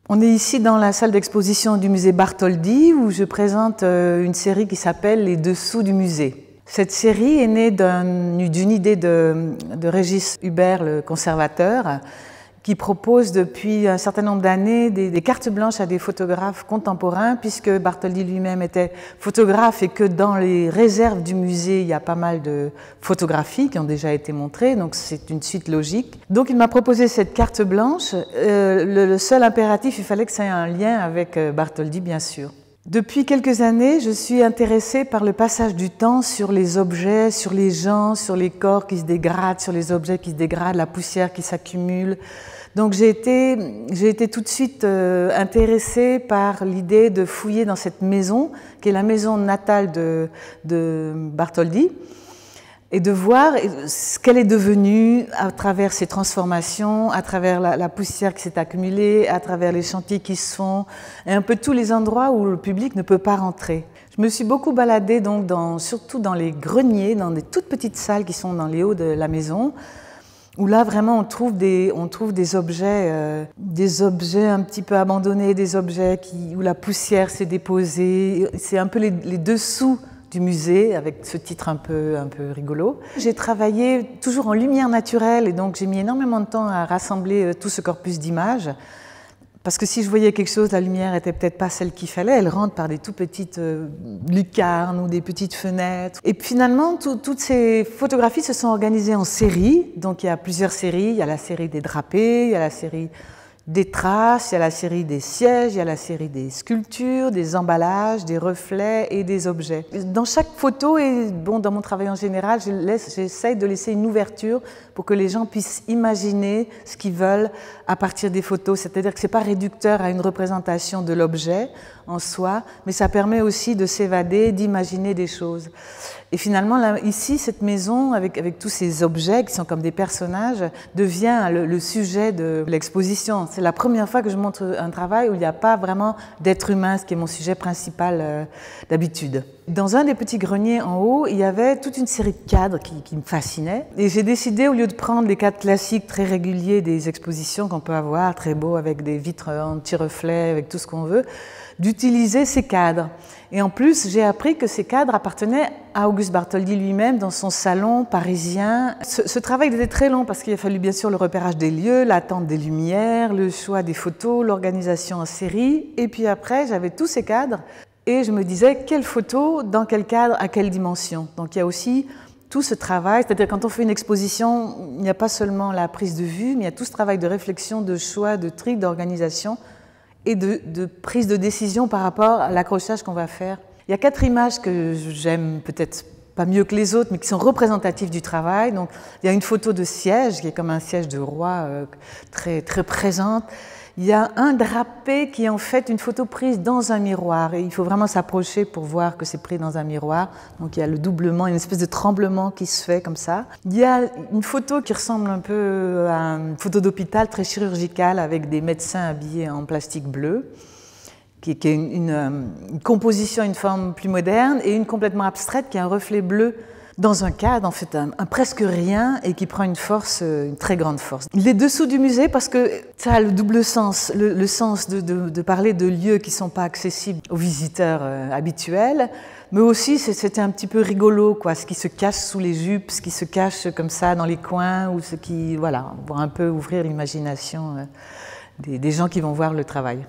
On est ici dans la salle d'exposition du musée Bartholdi où je présente une série qui s'appelle Les Dessous du musée. Cette série est née d'une idée de Régis Hubert, le conservateur, qui propose depuis un certain nombre d'années des cartes blanches à des photographes contemporains, puisque Bartholdi lui-même était photographe et que dans les réserves du musée, il y a pas mal de photographies qui ont déjà été montrées, donc c'est une suite logique. Donc il m'a proposé cette carte blanche. Le seul impératif, il fallait que ça ait un lien avec Bartholdi, bien sûr. Depuis quelques années, je suis intéressée par le passage du temps sur les objets, sur les gens, sur les corps qui se dégradent, sur les objets qui se dégradent, la poussière qui s'accumule. Donc j'ai été tout de suite intéressée par l'idée de fouiller dans cette maison, qui est la maison natale de Bartholdi, et de voir ce qu'elle est devenue à travers ses transformations, à travers la poussière qui s'est accumulée, à travers les chantiers qui se font, et un peu tous les endroits où le public ne peut pas rentrer. Je me suis beaucoup baladée donc surtout dans les greniers, dans des toutes petites salles qui sont dans les hauts de la maison, où là vraiment on trouve des objets un petit peu abandonnés, des objets où la poussière s'est déposée. C'est un peu les dessous du musée, avec ce titre un peu rigolo. J'ai travaillé toujours en lumière naturelle et donc j'ai mis énormément de temps à rassembler tout ce corpus d'images. Parce que si je voyais quelque chose, la lumière était peut-être pas celle qu'il fallait, elle rentre par des tout petites lucarnes ou des petites fenêtres. Et finalement, toutes ces photographies se sont organisées en séries. Donc il y a plusieurs séries, il y a la série des drapés, il y a la série des traces, il y a la série des sièges, il y a la série des sculptures, des emballages, des reflets et des objets. Dans chaque photo, et bon, dans mon travail en général, j'essaye de laisser une ouverture pour que les gens puissent imaginer ce qu'ils veulent à partir des photos. C'est-à-dire que ce n'est pas réducteur à une représentation de l'objet en soi, mais ça permet aussi de s'évader, d'imaginer des choses. Et finalement, là, ici, cette maison, avec tous ces objets qui sont comme des personnages, devient le sujet de l'exposition. C'est la première fois que je montre un travail où il n'y a pas vraiment d'être humain, ce qui est mon sujet principal d'habitude. Dans un des petits greniers en haut, il y avait toute une série de cadres qui me fascinaient. Et j'ai décidé, au lieu de prendre les cadres classiques très réguliers des expositions qu'on peut avoir, très beaux, avec des vitres anti-reflets, avec tout ce qu'on veut, d'utiliser ces cadres. Et en plus, j'ai appris que ces cadres appartenaient à Auguste Bartholdi lui-même dans son salon parisien. Ce travail était très long parce qu'il a fallu bien sûr le repérage des lieux, l'attente des lumières, le choix des photos, l'organisation en série. Et puis après, j'avais tous ces cadres et je me disais quelle photo, dans quel cadre, à quelle dimension. Donc il y a aussi tout ce travail, c'est-à-dire quand on fait une exposition, il n'y a pas seulement la prise de vue, mais il y a tout ce travail de réflexion, de choix, de tri, d'organisation et de prise de décision par rapport à l'accrochage qu'on va faire. Il y a 4 images que j'aime peut-être pas mieux que les autres, mais qui sont représentatives du travail. Donc, il y a une photo de siège, qui est comme un siège de roi très, très présente. Il y a un drapé qui est en fait une photo prise dans un miroir. Et il faut vraiment s'approcher pour voir que c'est pris dans un miroir. Donc il y a le doublement, une espèce de tremblement qui se fait comme ça. Il y a une photo qui ressemble un peu à une photo d'hôpital très chirurgicale avec des médecins habillés en plastique bleu, qui est une composition, une forme plus moderne, et une complètement abstraite qui est un reflet bleu dans un cadre, en fait, un presque rien, et qui prend une force, une très grande force. Les dessous du musée, parce que ça a le double sens, le sens de parler de lieux qui ne sont pas accessibles aux visiteurs habituels, mais aussi c'était un petit peu rigolo, quoi, ce qui se cache sous les jupes, ce qui se cache comme ça dans les coins, ou ce qui, voilà, pour un peu ouvrir l'imagination des gens qui vont voir le travail.